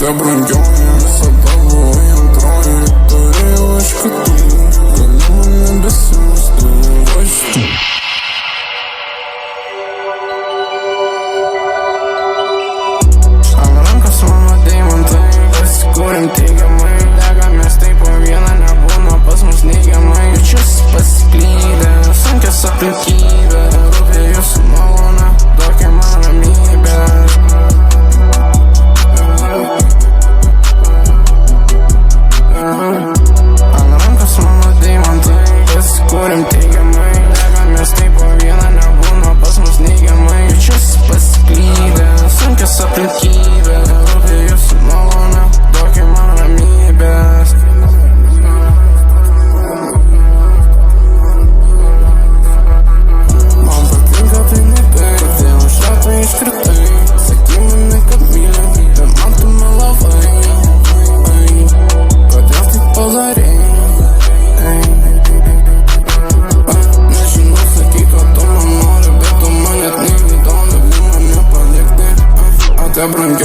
te brangioji visada buvai antroji. Turėjau aš kitų, gali man nebesiųsti vaistų. Ant rankos mano deimantai, pasikūrėm teigiamai. Degamės taip po vieną, nebūna pas mus neigiamai. Jaučiuosi pasiklydę, sunkios aplinkybės. Rūpė jūsų malona, duokė man ramybę. Ant rankos mano deimantai, pasikūrėm teigiamai. Degamės taip po vieną, nebūna pas mus neigiamai. Jaučiuosi pasiklydę, sunkios aplinkybės. Rūpė jūsų malona, duokė man ramybės. Man patinka tai netai, kodėl aš retai iškritai. Saky mane, kad myli, bet man tu melavai. Kodėl taip padarei? Nežinau, sakyk, kad tu man nori, bet tu man net neįdomi. Gali mane palikti, o te brangiau.